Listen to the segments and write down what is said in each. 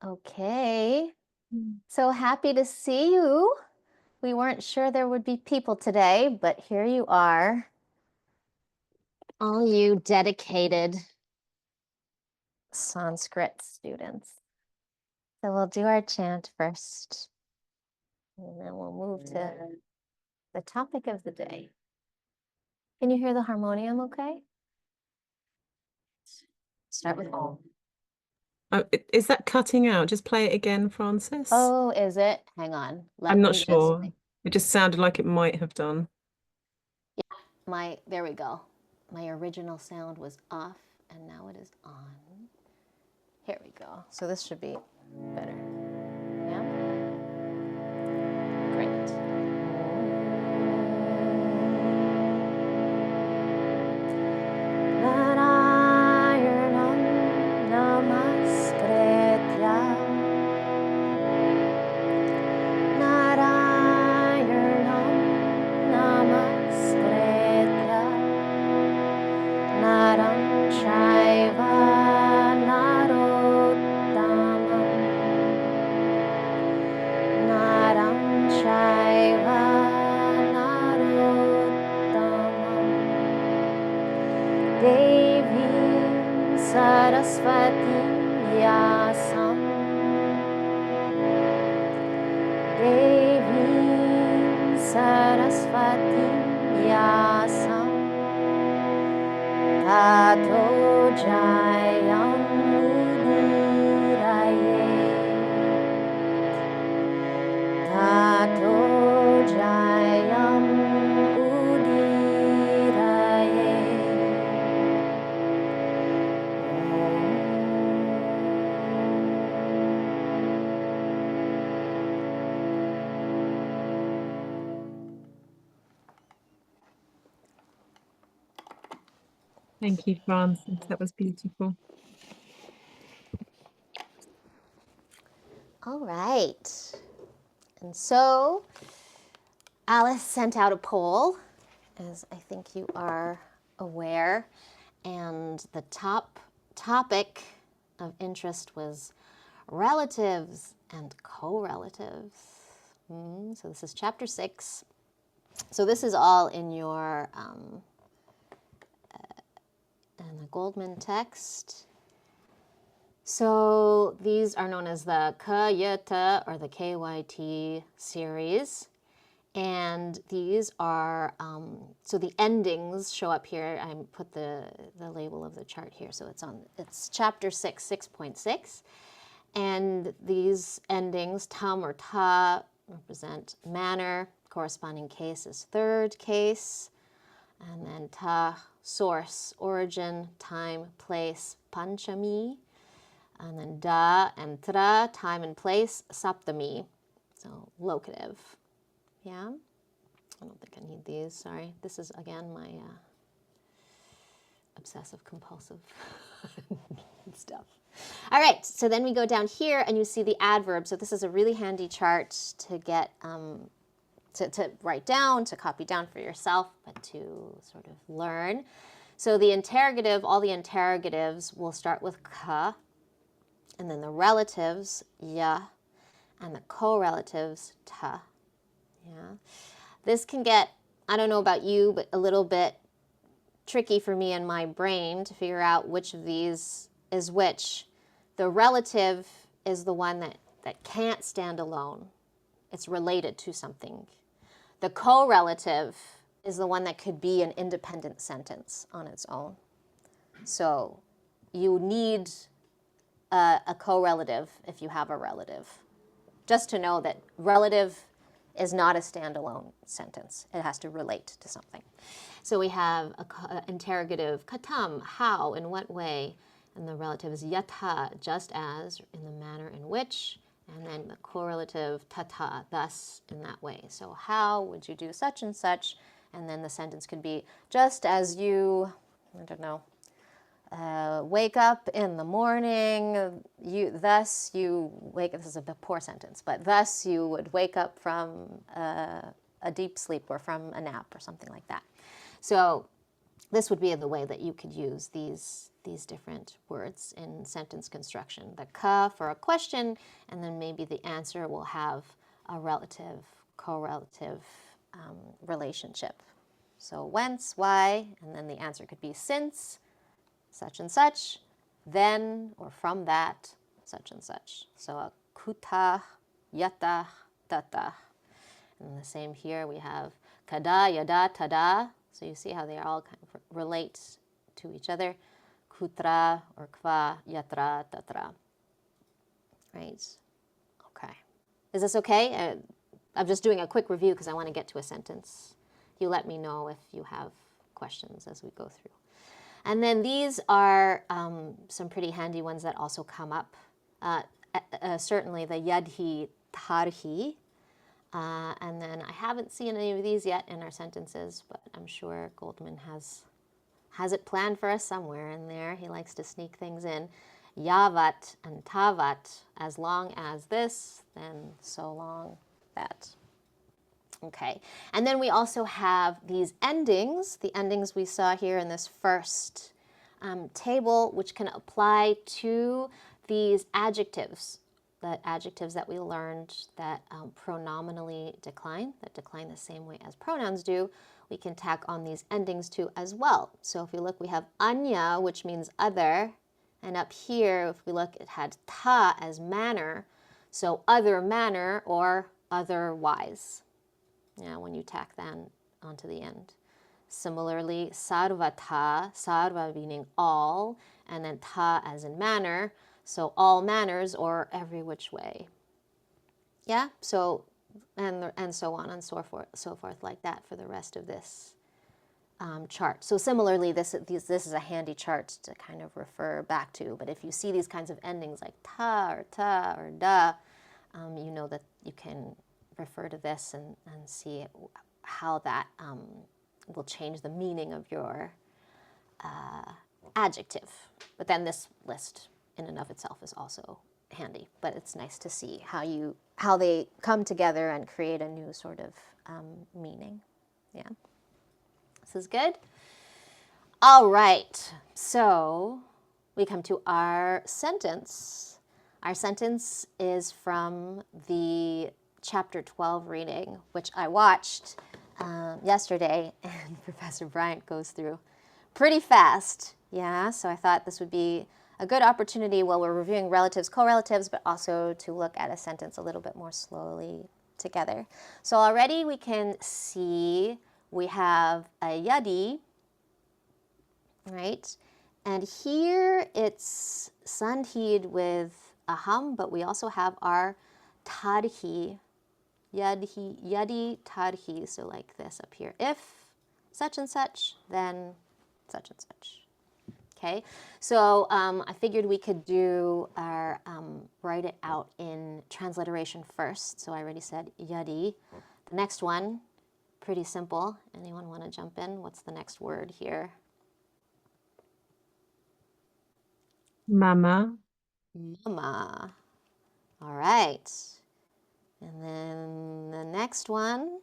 Okay, so happy to see you. We weren't sure there would be people today, but here you are. All you dedicated Sanskrit students. So we'll do our chant first, and then we'll move to the topic of the day. Can you hear the harmonium okay? Start with Om. Is that cutting out? Just play it again, Francis. Oh, is it? Hang on. I'm not sure. It just sounded like it might have done. Yeah, there we go. My original sound was off, and now it is on. Here we go. So this should be better. Yeah? Great. Narayanam namaskritya Narayanam namaskritya Naram Shaiva Naram Shaiva Narottamam Devim Saraswati Yasam Devim Saraswati Yasam Tato Jayam Udiraye Tato Jayam Udiraye. Thank you, Francis. That was beautiful. All right. And so Alice sent out a poll, as I think you are aware, and the top topic of interest was relatives and co-relatives. So this is chapter 6. So this is all in your in the Goldman text. So these are known as the KYT or the KYT series. And these are, so the endings show up here. I put the label of the chart here. So it's chapter 6, 6.6. And these endings, tam or ta, represent manner. Corresponding case is third case. And then ta, source, origin, time, place, panchami. And then da and tra, time and place, saptami. So locative. Yeah, I don't think I need these, sorry. This is, again, my obsessive-compulsive stuff. All right, so then we go down here and you see the adverb. So this is a really handy chart to get, to write down, to copy down for yourself, but to sort of learn. So the interrogative, all the interrogatives will start with ka, and then the relatives, ya, and the co-relatives, ta. Yeah, this can get, I don't know about you, but a little bit tricky for me in my brain to figure out which of these is which. The relative is the one that can't stand alone. It's related to something. The co-relative is the one that could be an independent sentence on its own. So you need a co-relative if you have a relative. Just to know that relative is not a standalone sentence. It has to relate to something. So we have an interrogative, katam, how, in what way, and the relative is yatha, just as, in the manner in which, and then the correlative tata, thus, in that way. So how would you do such and such, and then the sentence could be, just as you, I don't know, wake up in the morning, thus you wake up, this is a poor sentence, but thus you would wake up from a deep sleep or from a nap or something like that. So this would be the way that you could use these these different words in sentence construction. The ka for a question, and then maybe the answer will have a relative, correlative relationship. So whence, why, and then the answer could be since, such and such, then, or from that, such and such. So kutah, yatah, tatah. And the same here, we have kada, yada, tada. So you see how they all kind of relate to each other. Kutra, or kva, yatra, tatra. Right? Okay. Is this okay? I'm just doing a quick review because I want to get to a sentence. You let me know if you have questions as we go through. And then these are some pretty handy ones that also come up. Certainly the yadhi, tarhi. And then I haven't seen any of these yet in our sentences, but I'm sure Goldman has it planned for us somewhere in there. He likes to sneak things in. Yavat and tavat, as long as this, then so long that. Okay, and then we also have these endings, the endings we saw here in this first table, which can apply to these adjectives, the adjectives that we learned that pronominally decline, that decline the same way as pronouns do. We can tack on these endings too as well. So if we look, we have anya, which means other, and up here, if we look, it had ta as manner, so other manner or otherwise. Yeah, when you tack that onto the end. Similarly, sarvata, sarva meaning all, and then ta as in manner, so all manners or every which way. Yeah, so and so on and so forth like that for the rest of this chart. So similarly, this is a handy chart to kind of refer back to. But if you see these kinds of endings like ta or da, you know that you can refer to this and see how that will change the meaning of your adjective. But then this list in and of itself is also handy. But it's nice to see how they come together and create a new sort of meaning. Yeah. This is good. All right. So we come to our sentence. Our sentence is from the Chapter 12 reading, which I watched yesterday, and Professor Bryant goes through pretty fast. Yeah, so I thought this would be a good opportunity while we're reviewing relatives, correlatives, but also to look at a sentence a little bit more slowly together. So already we can see we have a yadi, right? And here it's sandhid with aham, but we also have our tarhi, yadi tarhi, so like this up here. If such and such, then such and such. Okay, so I figured we could do our, write it out in transliteration first. So I already said yadi. The next one, pretty simple. Anyone want to jump in? What's the next word here? Mama. Mama. All right. And then the next one,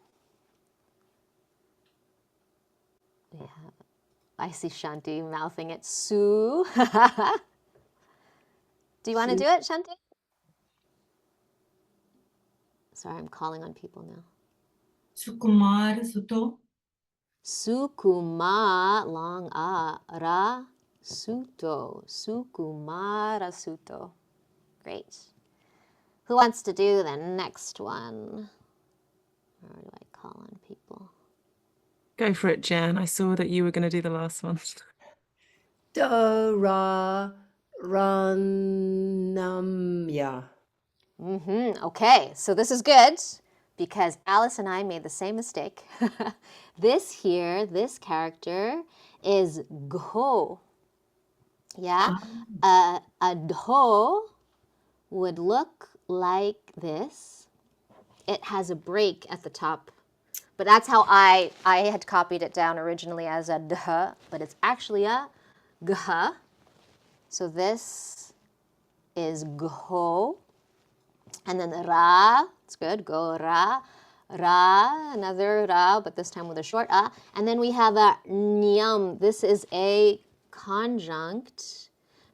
we have, I see Shanti mouthing it, Su. Do you want to do it, Shanti? Sorry, I'm calling on people now. Sukumar, Suto. Sukuma, long a, ra, suto. Sukumara suto. Great. Who wants to do the next one? Or do I call on people? Go for it, Jan. I saw that you were going to do the last one. Ra, ranamya. Okay, so this is good because Alice and I made the same mistake. This character is gho. Yeah, a dho would look like this. It has a break at the top, but that's how I had copied it down originally as a dh, but it's actually a gh. So this is gho. And then the ra, it's good, go ra, ra, another ra, but this time with a short a. And then we have a nyam. This is a conjunct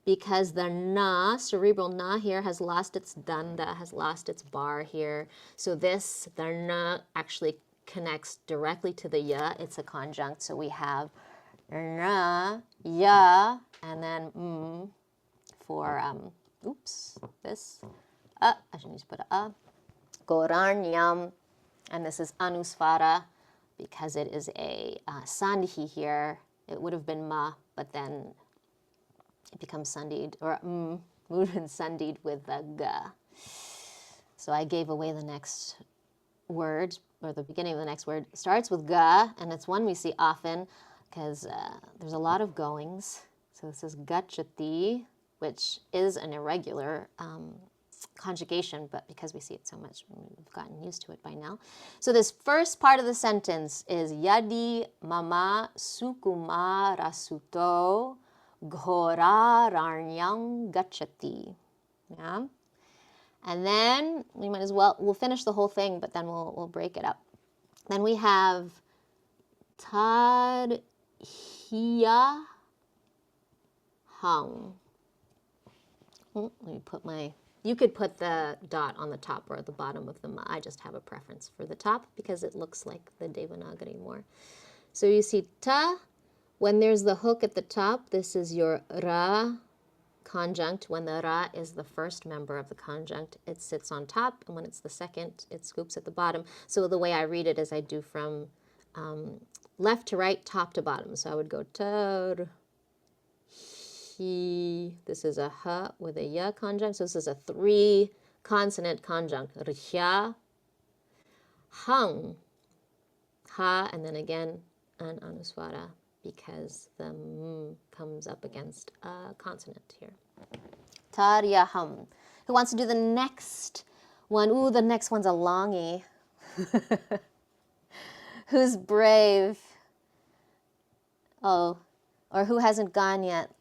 because the na, cerebral na here, has lost its danda, has lost its bar here. So this, the na, actually connects directly to the ya. It's a conjunct. So we have na, ya, and then for, this. I should need to put a. Goranyam. And this is anusvara because it is a sandhi here. It would have been ma, but then it becomes sandhied, or would have been sandhied with the ga. So I gave away the next word, or the beginning of the next word. It starts with ga, and it's one we see often because there's a lot of goings. So this is gachati, which is an irregular conjugation, but because we see it so much, we've gotten used to it by now. So this first part of the sentence is yadi mama sukumara suto ghora rarnyam gachati. Yeah. And then we might as well, we'll finish the whole thing, but then we'll break it up. Then we have tad hiya hung. Let me put my, you could put the dot on the top or at the bottom of the ma. I just have a preference for the top because it looks like the Devanagari more. So you see ta, when there's the hook at the top, this is your ra conjunct. When the ra is the first member of the conjunct, it sits on top, and when it's the second, it scoops at the bottom. So the way I read it is I do from left to right, top to bottom. So I would go tar, he, this is a ha with a ya conjunct. So this is a 3 consonant conjunct. Rhya, hung, ha, and then again an anusvara because the comes up against a consonant here. Taryaham. Who wants to do the next one? Ooh, the next one's a longie. Who's brave? Oh, or who hasn't gone yet?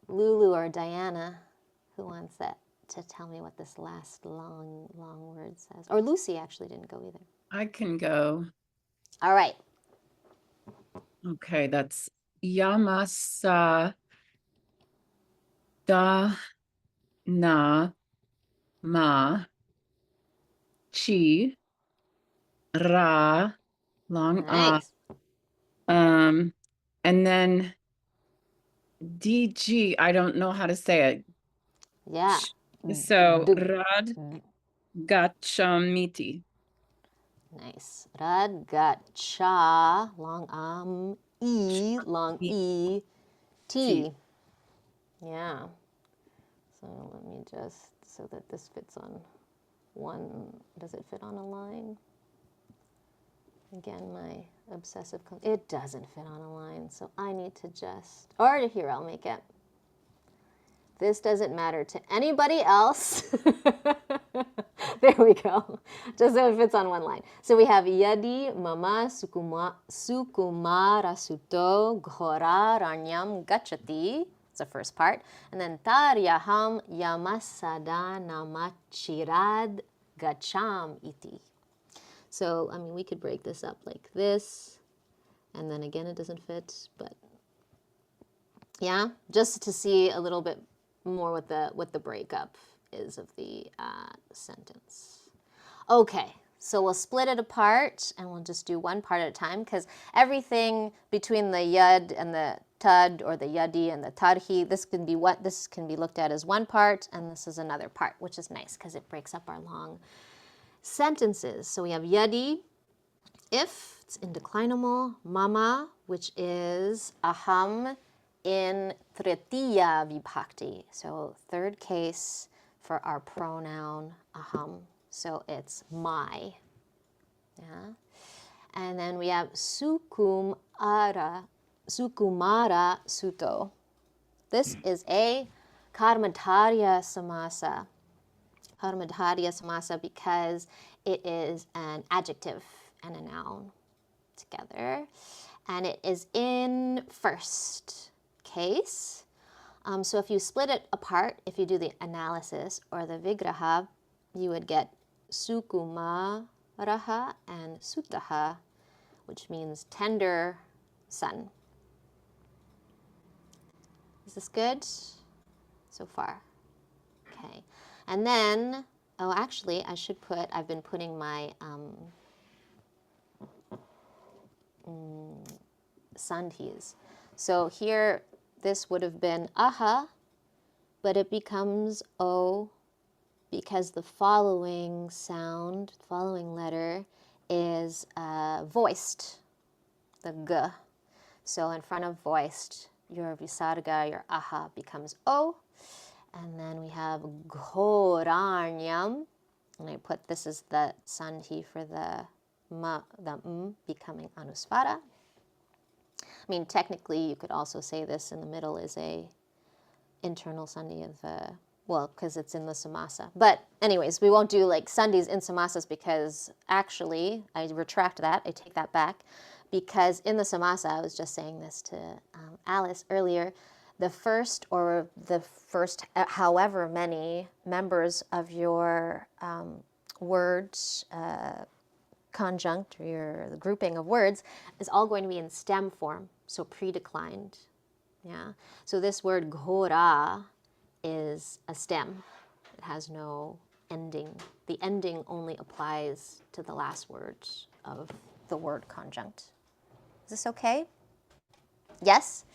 Lulu or Diana, who wants that to tell me what this last long word says? Or Lucy actually didn't go either. I can go. All right. Okay, that's Yamasa da na ma chi ra long Nice. and then DG, I don't know how to say it. Yeah. So Rad Gachamiti. Nice. Rad got cha, long e, long e, t. Yeah. So let me just, so that this fits on one, does it fit on a line? Again, my obsessive, it doesn't fit on a line, so I need to just, or here, I'll make it. This doesn't matter to anybody else. There we go. Just so it fits on one line. So we have yadi mama sukumara suto ghora ranyam gachati. It's the first part. And then taryaham yamasada namachirad gacham iti. So, I mean, we could break this up like this. And then again, it doesn't fit, but yeah, just to see a little bit more what the breakup is of the sentence. Okay, so we'll split it apart and we'll just do one part at a time because everything between the yad and the tad, or the yadi and the tarhi, this can be looked at as one part, and this is another part, which is nice because it breaks up our long sentences. So we have yadi, if, it's indeclinable, mama, which is aham in tritiya vibhakti, so third case for our pronoun aham, so it's my. Yeah. And then we have sukumara suto. This is a karmadharya samasa. Karmadharya samasa because it is an adjective and a noun together, and it is in first case. So if you split it apart, if you do the analysis or the vigraha, you would get sukumaraha and sutaha, which means tender son. this good so far? Okay. And then, oh, actually, I've been putting my sandhis. So here, this would have been aha, but it becomes o because the following sound, following letter is voiced, the g. So in front of voiced, your visarga, your aha becomes o. And then we have ghoranyam. And I put, this is the sandhi for the becoming anusvara. I mean, technically, you could also say this in the middle is a internal sandhi of the, well, because it's in the samasa. But anyways, we won't do like sandhis in samasas because actually, I retract that, I take that back, because in the samasa, I was just saying this to Alice earlier, the first however many members of your words conjunct, or the grouping of words, is all going to be in stem form, so pre-declined. Yeah. So this word ghora is a stem. It has no ending. The ending only applies to the last words of the word conjunct. Is this okay? Yes?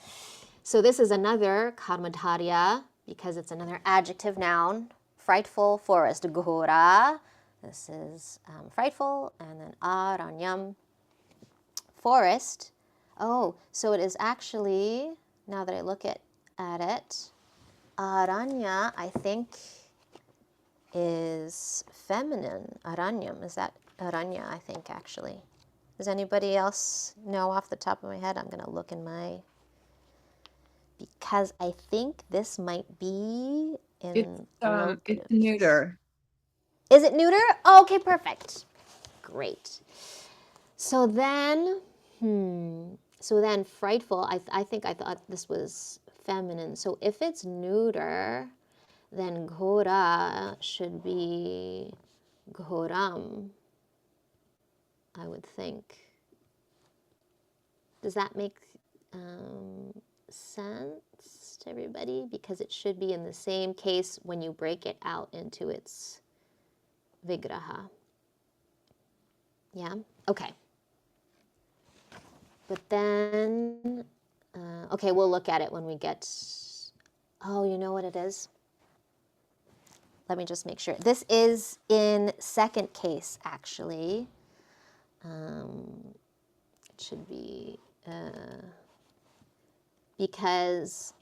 So this is another karmadharya because it's another adjective noun. Frightful forest, ghora. This is frightful, and then aranyam, forest. Oh, so it is actually, now that I look at it, aranya, I think, is feminine. Aranyam, is that aranya, I think, actually. Does anybody else know off the top of my head? I'm going to look in my, because I think this might be in It's neuter. Is it neuter? Oh, okay, perfect. Great. So then, frightful, I think I thought this was feminine. So if it's neuter, then ghora should be ghoram, I would think. Does that make sense to everybody? Because it should be in the same case when you break it out into its vigraha. Yeah? Okay. But then, okay, we'll look at it when we get, oh, you know what it is? Let me just make sure. This is in second case, actually. It should be, because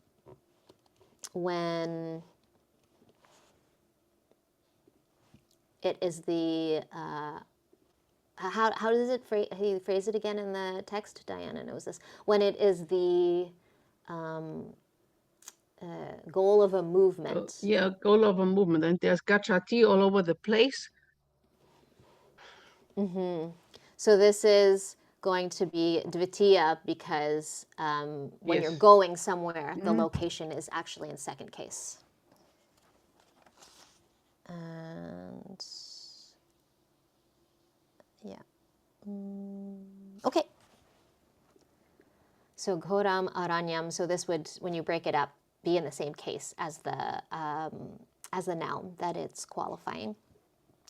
when it is the, how does it he phrase it again in the text? Diana knows this. When it is the goal of a movement. Yeah, goal of a movement, and there's gachati all over the place. So this is going to be dvitiya because when Yes. you're going somewhere, the location is actually in second case. And yeah. Okay. So ghoram aranyam. So this would, when you break it up, be in the same case as the noun that it's qualifying.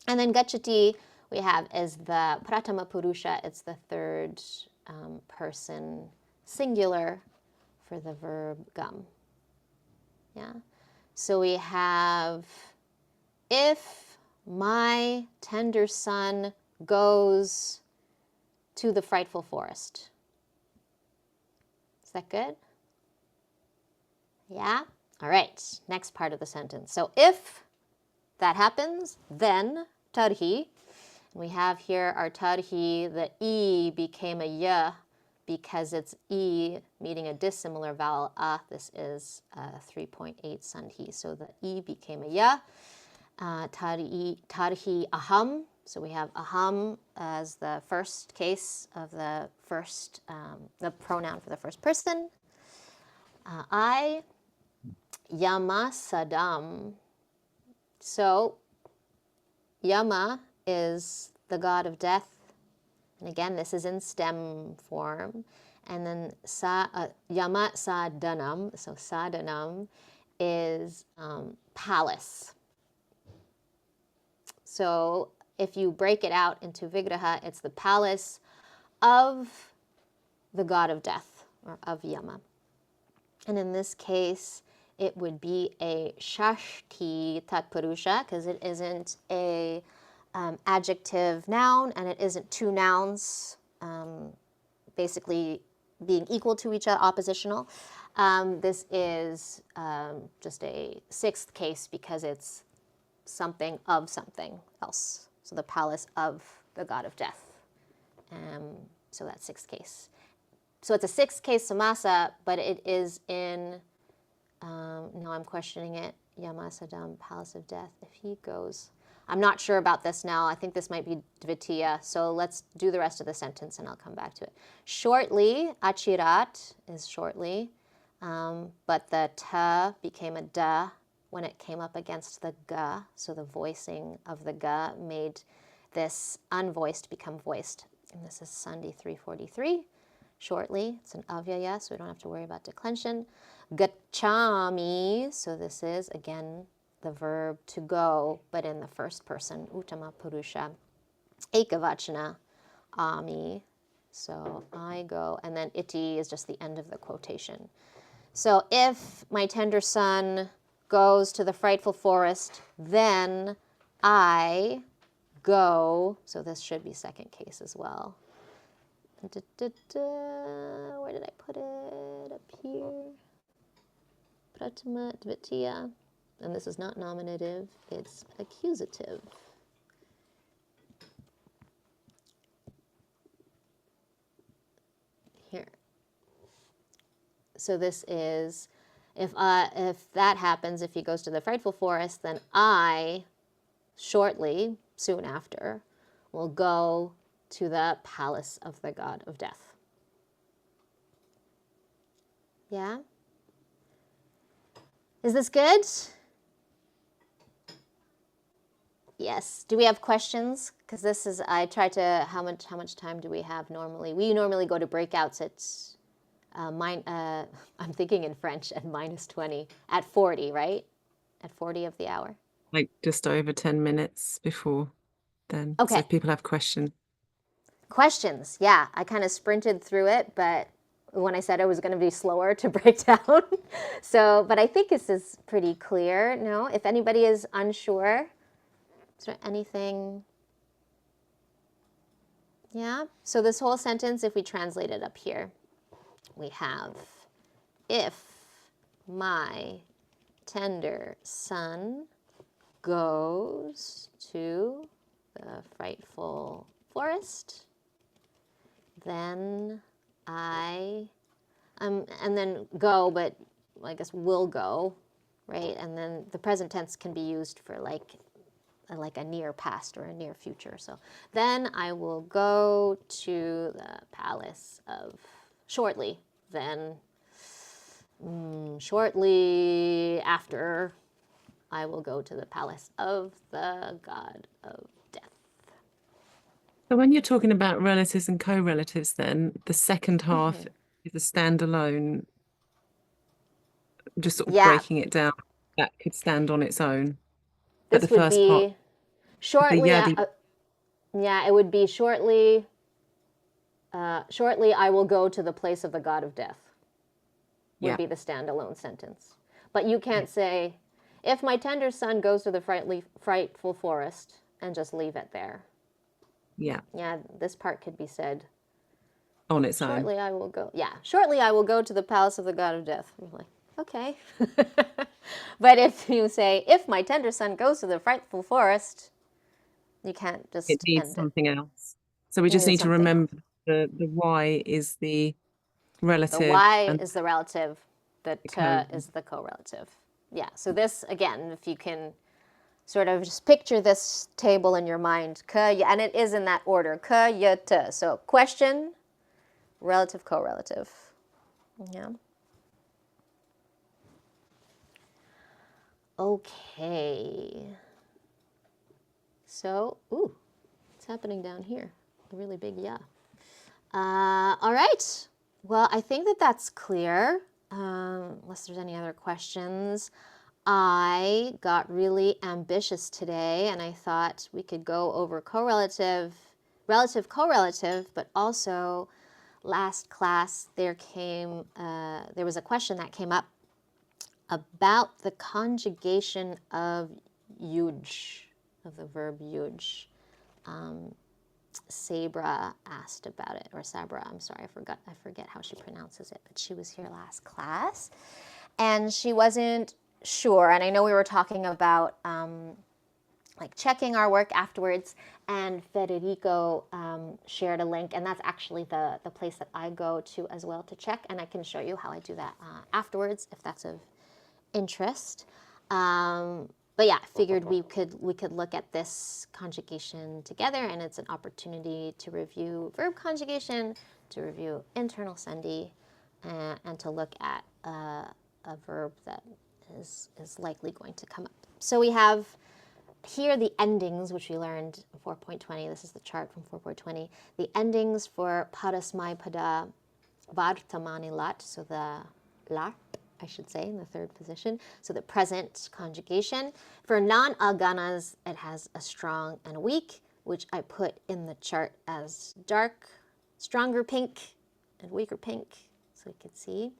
And then gachati we have is the pratama purusha. It's the third person singular for the verb gam. Yeah. So we have, if my tender son goes to the frightful forest. Is that good? Yeah? All right. Next part of the sentence. So if that happens, then tarhi. We have here our tarhi, the e became a ya because it's e meeting a dissimilar vowel a. This is 3.8 sandhi. So the e became a ya. Tarhi aham. So we have aham as the first case of the first, the pronoun for the first person. I, Yama Sadam. So Yama is the god of death. And again, this is in stem form. And then yama sadanam, so sadanam is palace. So if you break it out into vigraha, it's the palace of the god of death, or of Yama. And in this case, it would be a shashti tatpurusha, because it isn't a adjective noun, and it isn't two nouns basically being equal to each other, oppositional. This is just a sixth case because it's something of something else. So the palace of the god of death. So that's sixth case. So it's a sixth case samasa, but it is in, no, I'm questioning it, Yamasadam, palace of death. If he goes, I'm not sure about this now. I think this might be dvitiya. So let's do the rest of the sentence and I'll come back to it. Shortly, achirat is shortly, but the ta became a da when it came up against the ga. So the voicing of the ga made this unvoiced become voiced. And this is Sandhi 343. Shortly, it's an avyaya, so we don't have to worry about declension. Gachami, so this is, again, the verb to go, but in the first person, uttama purusha. Ekavachana, ami, so I go, and then iti is just the end of the quotation. So if my tender son goes to the frightful forest, then I go, so this should be second case as well. Where did I put it? Up here. Pratama dvitiya. And this is not nominative, it's accusative. Here. So this is, if that happens, if he goes to the frightful forest, then I, shortly, soon after, will go to the palace of the god of death. Yeah? Is this good? Yes. Do we have questions? Because this is, I try to, how much time do we have normally? We normally go to breakouts at, I'm thinking in French, at -20, at 40, right? At 40 of the hour. Like just over 10 minutes before then. Okay. So if people have questions. Questions, yeah. I kind of sprinted through it, but when I said it was going to be slower to break down. So, but I think this is pretty clear. No? If anybody is unsure, is there anything? Yeah? So this whole sentence, if we translate it up here, we have, if my tender son goes to the frightful forest, then I, and then go, but I guess will go, right? And then the present tense can be used for like a near past or a near future. So then I will go to the palace of, shortly, then shortly after I will go to the palace of the god of death. So when you're talking about relatives and co-relatives, then the second half is a standalone, just sort of breaking it down. That could stand on its own. But This the would first part, be shortly, yadi, yeah, it would be shortly, shortly I will go to the place of the god of death, would yeah, be the standalone sentence. But you can't say, if my tender son goes to the frightful forest, and just leave it there. yeah, Yeah, this part could be said, on its own. shortly I will go, yeah, shortly I will go to the palace of the god of death. You're like, okay. But if you say, if my tender son goes to the frightful forest, you can't just It needs end something else. So we It just needs need to something remember the Y is the The relative Y and is the relative, the the T is the co-relative. Yeah, so this, again, if you can sort of just picture this table in your mind, and it is in that order, ka, ya, ta. So question, relative, co-relative. Yeah. Okay. So, ooh, what's happening down here? A really big yeah. All right. Well, I think that that's clear, unless there's any other questions. I got really ambitious today, and I thought we could go over correlative, relative, correlative, but also last class there was a question that came up about the conjugation of yuj, of the verb yuj. Sabra asked about it, or Sabra, I'm sorry, I forget how she pronounces it, but she was here last class, and she wasn't sure, and I know we were talking about like checking our work afterwards, and Federico shared a link, and that's actually the place that I go to as well to check, and I can show you how I do that afterwards if that's of interest. But yeah, I figured we could look at this conjugation together, and it's an opportunity to review verb conjugation, to review internal sandhi, and to look at a verb that is likely going to come up. So we have here the endings, which we learned in 4.20. This is the chart from 4.20. The endings for parasmai pada vartamani lat, so the lat, I should say, in the third position. So the present conjugation. For non-aganas, it has a strong and a weak, which I put in the chart as dark, stronger pink, and weaker pink, so you can see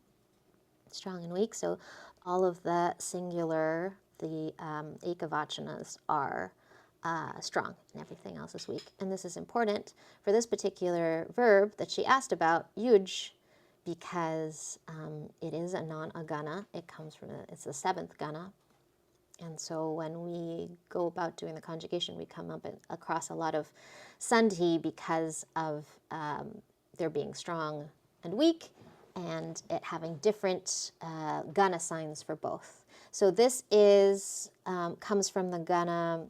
strong and weak. So all of the singular, the ekavachanas are strong, and everything else is weak. And this is important for this particular verb that she asked about, yuj, because it is a non-agana. It comes from, it's the seventh gana. And so when we go about doing the conjugation, we come up across a lot of sandhi because of there being strong and weak, and it having different gana signs for both. So this is comes from the gana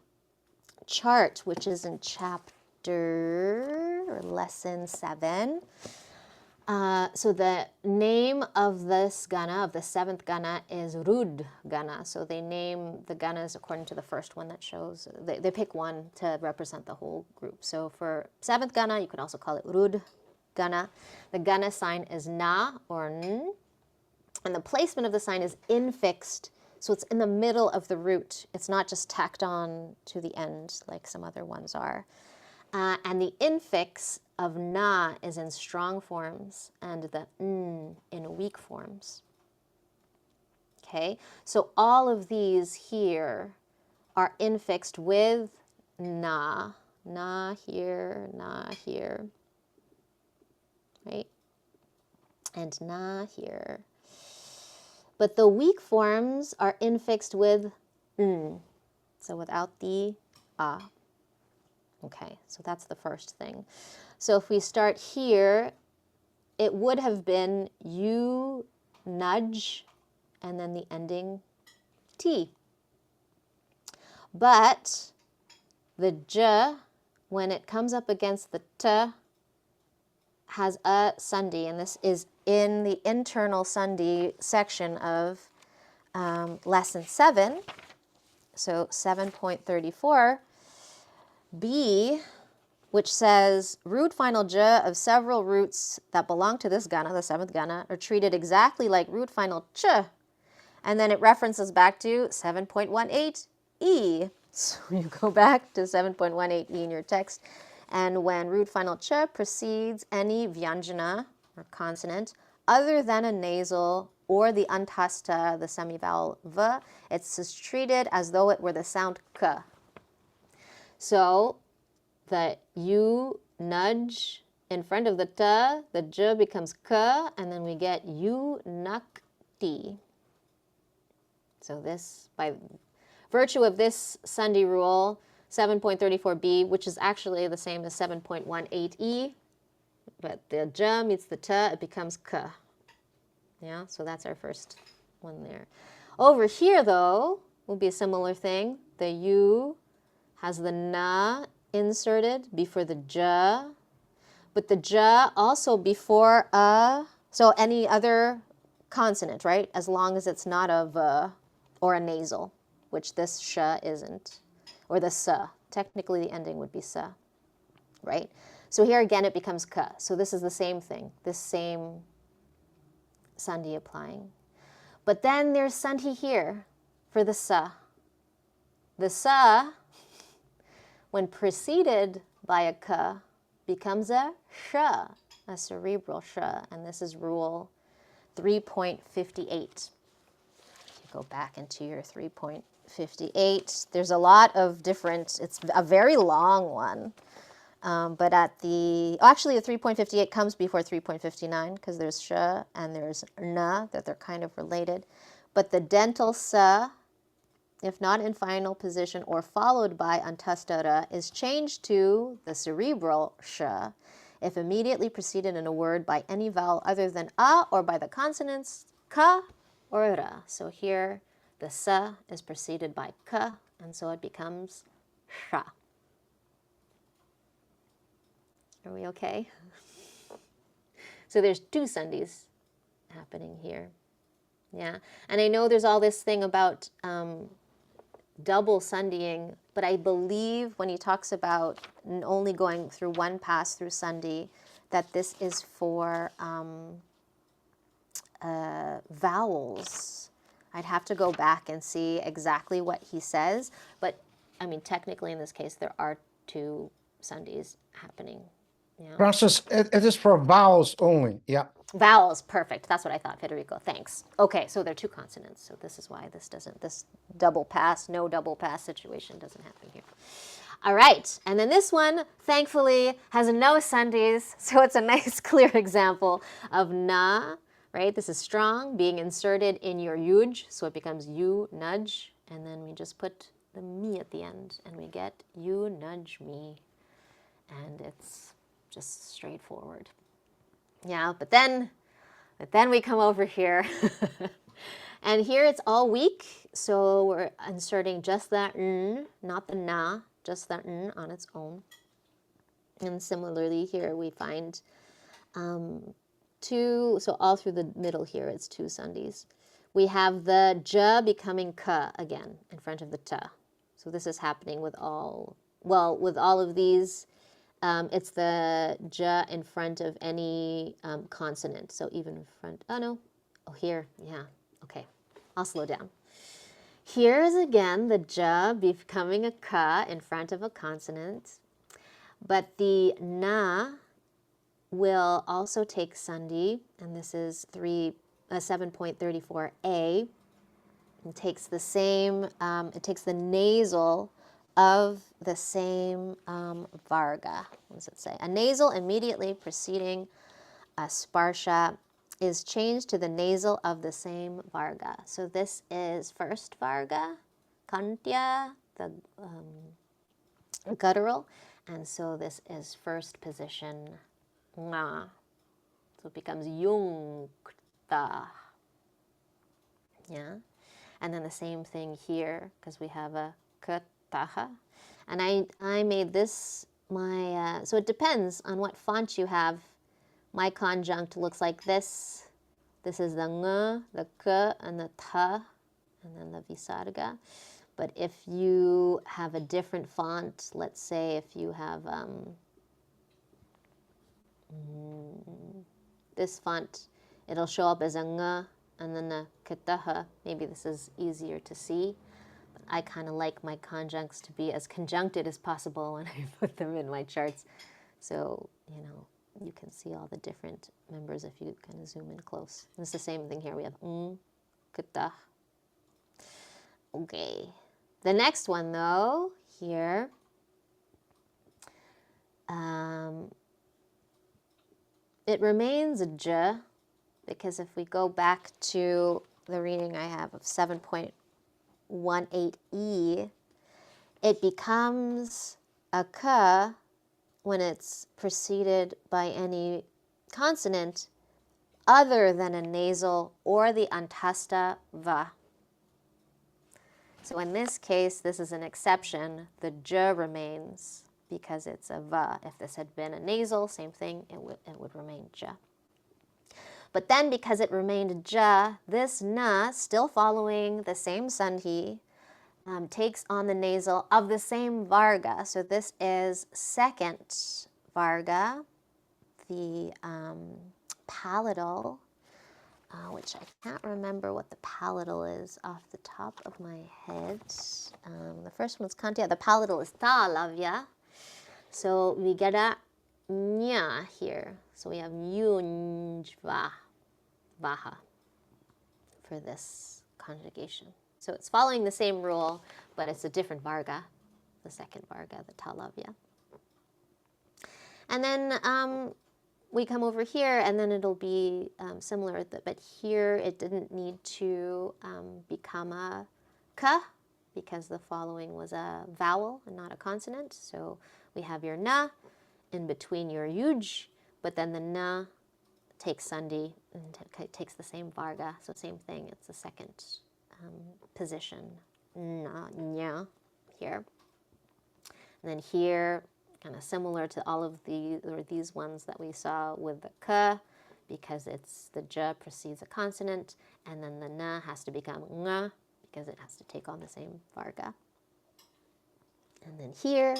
chart, which is in chapter or lesson 7. So the name of this gana, of the seventh gana, is Rud gana. So they name the ganas according to the first one that shows. They pick one to represent the whole group. So for seventh gana, you could also call it Rud gana. The gana sign is Na or N, and the placement of the sign is infixed. So it's in the middle of the root. It's not just tacked on to the end like some other ones are. And the infix of na is in strong forms and the n in weak forms. Okay, so all of these here are infixed with na. Na here, right? And na here. But the weak forms are infixed with n, so without the a. Okay, so that's the first thing. So if we start here, it would have been you nudge and then the ending T. But the j, when it comes up against the t, has a sandhi, and this is in the internal sandhi section of lesson 7, so 7.34. B, which says root final j of several roots that belong to this gana, the seventh gana, are treated exactly like root final ch. And then it references back to 7.18e. So you go back to 7.18e in your text. And when root final ch precedes any vyanjana or consonant other than a nasal or the antasta, the semivowel v, it's treated as though it were the sound k. So the you nudge in front of the ta, the j becomes k, and then we get you nakti. So this, by virtue of this sandhi rule, 7.34b, which is actually the same as 7.18e, but the j meets the ta, it becomes k. Yeah, so that's our first one there. Over here, though, will be a similar thing. The you has the na inserted before the j, but the j also before a, so any other consonant, right? As long as it's not a v or a nasal, which this sh isn't, or the s. Technically, the ending would be s, right? So here again, it becomes k. So this is the same thing, this same sandhi applying. But then there's sandhi here for the sa. The sa, when preceded by a ka, becomes a sha, a cerebral sha, and this is rule 3.58. Go back into your 3.58. There's a lot of different, it's a very long one. But at the, actually the 3.58 comes before 3.59 because there's sh and there's na, that they're kind of related. But the dental sa, if not in final position or followed by antastara, is changed to the cerebral sh if immediately preceded in a word by any vowel other than a or by the consonants ka or ra. So here the sa is preceded by ka, and so it becomes sha. Are we okay? So there's two sandhis happening here. Yeah, and I know there's all this thing about double sandhiing, but I believe when he talks about only going through one pass through sandhi, that this is for vowels. I'd have to go back and see exactly what he says, but I mean, technically in this case, there are two sandhis happening. Yeah. Francis, it is for vowels only. Yeah. Vowels, perfect. That's what I thought, Federico. Thanks. Okay, so they're two consonants. So this is why this double pass, no double pass situation doesn't happen here. All right, and then this one, thankfully, has no sandhis, so it's a nice, clear example of na, right? This is strong, being inserted in your yuj, so it becomes you nudge, and then we just put the me at the end, and we get you nudge me, and it's just straightforward. Yeah, but then we come over here, and here it's all weak, so we're inserting just that n, not the na, just that n on its own. And similarly here we find two, so all through the middle here it's two sandhis. We have the j becoming ka again in front of the ta. So this is happening with all of these. It's the j in front of any consonant. So even in front, here, yeah, okay. I'll slow down. Here is again the j becoming a ka in front of a consonant, but the na will also take sandhi, and this is 7.34a. It takes the same, it takes the nasal of the same varga. What does it say? A nasal immediately preceding a sparsha is changed to the nasal of the same varga. So this is first varga, kantya, the guttural, and so this is first position nga. So it becomes yungta. Yeah, and then the same thing here because we have a kataha, and I made this my so it depends on what font you have. My conjunct looks like this. This is the ng, the k, and the ta, and then the visarga. But if you have a different font, let's say if you have this font, it'll show up as a ng, and then the kataha. Maybe this is easier to see. But I kind of like my conjuncts to be as conjuncted as possible when I put them in my charts. So, you can see all the different members if you kind of zoom in close. And it's the same thing here. We have kata. Okay. The next one, though, here, it remains a j, because if we go back to the reading I have of 7.18e, it becomes a k when it's preceded by any consonant other than a nasal or the antasta va. So in this case, this is an exception. The j remains because it's a va. If this had been a nasal, same thing, it would remain j. But then because it remained j, this na, still following the same sandhi, takes on the nasal of the same varga. So this is second varga, the palatal. which I can't remember what the palatal is off the top of my head. The first one's Kanti. The palatal is talavya. So we get a nya here. So we have yunjva vaha for this conjugation. So it's following the same rule, but it's a different varga, the second varga, the talavya. And then we come over here, and then it'll be similar, but here it didn't need to become a ka, because the following was a vowel and not a consonant. So we have your na in between your yuj, but then the na takes sandhi and takes the same varga, so same thing. It's the second position, na, nya, here. And then here, kind of similar to all of these ones that we saw with the ka, because it's the ja precedes a consonant, and then the na has to become nga, because it has to take on the same varga. And then here,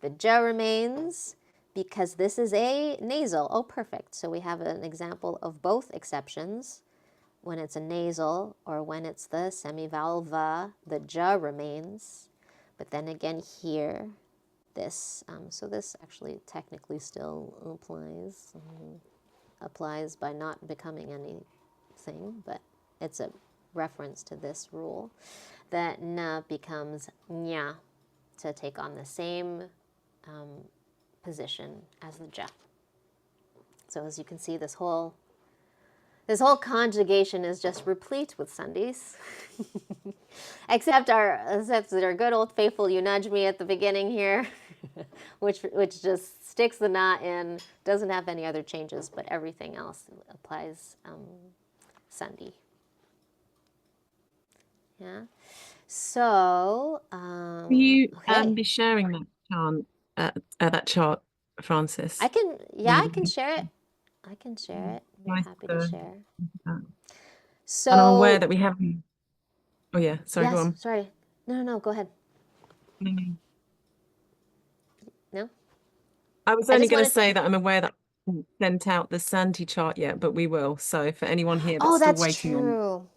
the ja remains, because this is a nasal. Oh, perfect. So we have an example of both exceptions. When it's a nasal or when it's the semivowel va, the ja remains. But then again here, this, so this actually technically still applies by not becoming anything, but it's a reference to this rule, that na becomes nya to take on the same position as the ja. So as you can see, this whole conjugation is just replete with sandhis, except our good old faithful "you nudge me" at the beginning here, which just sticks the na in, doesn't have any other changes, but everything else applies sandhi. Yeah. So Will you okay. be sharing that chart, Francis? I can share it. I can share it. I'm Nice happy to share. So, and I'm aware that we have. Oh yeah, sorry. yes, Go on. sorry. No, go ahead. Mm. No? I was I only just going to wanted- say that I'm aware that I haven't sent out the Santi chart yet, but we will. So for anyone here that's Oh, still that's waiting on, true.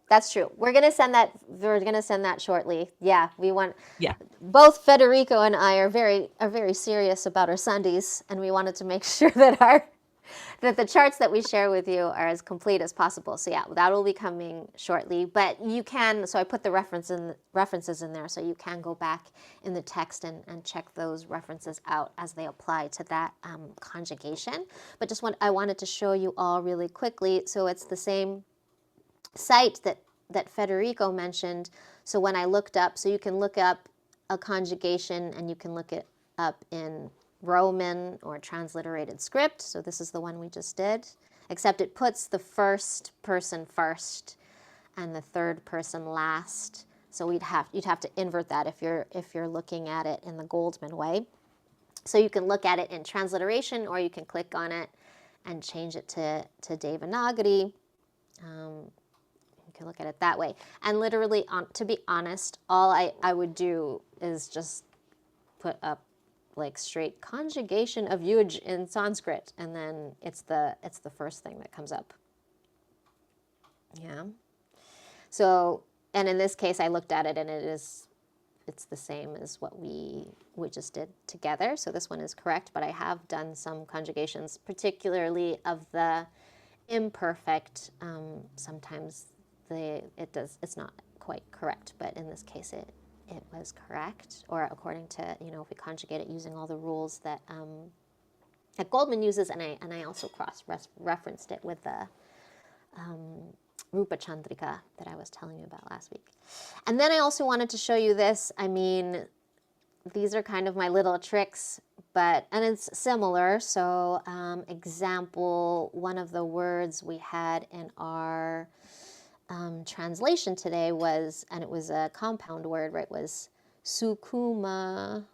That's true. We're gonna send that shortly. Yeah, we want. yeah, Both Federico and I are very serious about our sandhis, and we wanted to make sure that the charts that we share with you are as complete as possible. So yeah, that will be coming shortly. But you can. So I put the references in there, so you can go back in the text and check those references out as they apply to that conjugation. But I wanted to show you all really quickly. So it's the same site that Federico mentioned. So when I looked up, so you can look up a conjugation and you can look it up in Roman or transliterated script. So this is the one we just did, except it puts the first person first and the third person last. So you'd have to invert that if you're looking at it in the Goldman way. So you can look at it in transliteration, or you can click on it and change it to Devanagari. You can look at it that way. And literally, to be honest, all I would do is just put up like straight conjugation of yuj in Sanskrit, and then it's the first thing that comes up. Yeah. So, and in this case, I looked at it, and it's the same as what we just did together. So this one is correct, but I have done some conjugations, particularly of the imperfect. Sometimes it's not quite correct, but in this case it was correct, or according to, if we conjugate it using all the rules that Goldman uses, and I also cross-referenced it with the Rupa Chandrika that I was telling you about last week. And then I also wanted to show you this. I mean, these are kind of my little tricks, and it's similar. So example, one of the words we had in our translation today was, and it was a compound word, right, was sukuma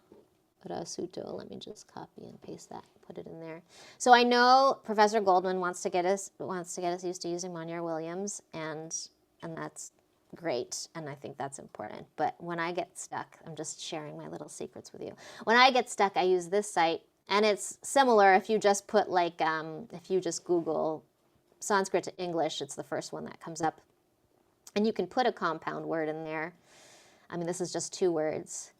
rasuto. Let me just copy and paste that, put it in there. So I know Professor Goldman wants to get us used to using Monier-Williams, and that's great, and I think that's important. But when I get stuck, I'm just sharing my little secrets with you. When I get stuck, I use this site, and it's similar. If you just put if you just Google Sanskrit to English, it's the first one that comes up. And you can put a compound word in there. I mean, this is just 2 words.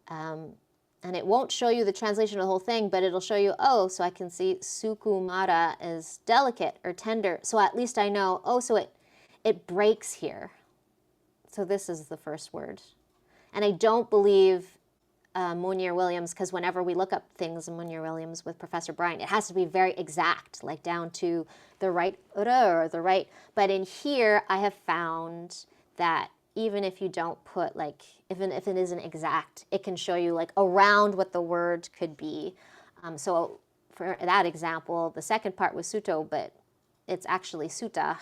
And it won't show you the translation of the whole thing, but it'll show you, oh, so I can see sukumara is delicate or tender. So at least I know, oh, so it breaks here. So this is the first word. And I don't believe Munir-Williams, because whenever we look up things in Munir-Williams with Professor Bryant, it has to be very exact, like down to the right or the right. But in here, I have found that even if you don't put, like, even if it isn't exact, it can show you, like, around what the word could be. So for that example, the second part was suto, but it's actually sutta,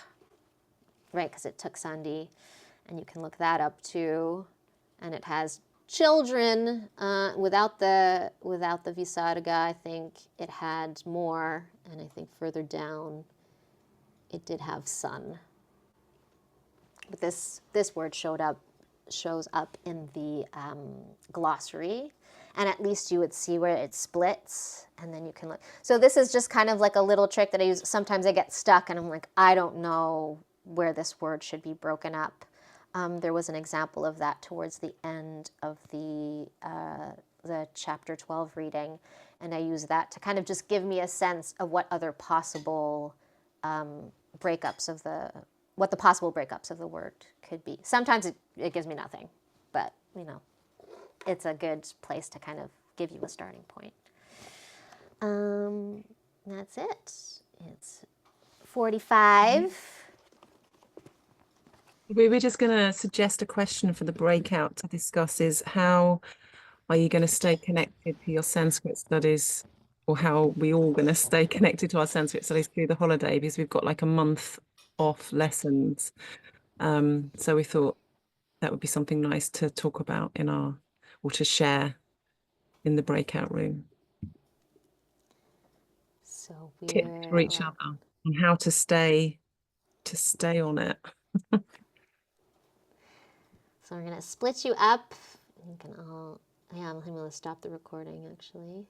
right, because it took sandhi. And you can look that up too. And it has children without the visarga. I think it had more, and I think further down it did have son. But this word shows up in the glossary, and at least you would see where it splits, and then you can look. So this is just kind of like a little trick that I use. Sometimes I get stuck, and I'm like, I don't know where this word should be broken up. There was an example of that towards the end of the chapter 12 reading, and I use that to kind of just give me a sense of what other possible breakups of the word could be. Sometimes it gives me nothing, but you know, it's a good place to kind of give you a starting point. That's it. It's 45. We were just going to suggest a question for the breakout to discuss is how are you going to stay connected to your Sanskrit studies, or how we all going to stay connected to our Sanskrit studies through the holiday, because we've got like a month off lessons. So we thought that would be something nice to talk about or to share in the breakout room. So Tips for each other on how to stay on it. So we're going to split you up. You can all, yeah, I'm going to stop the recording actually.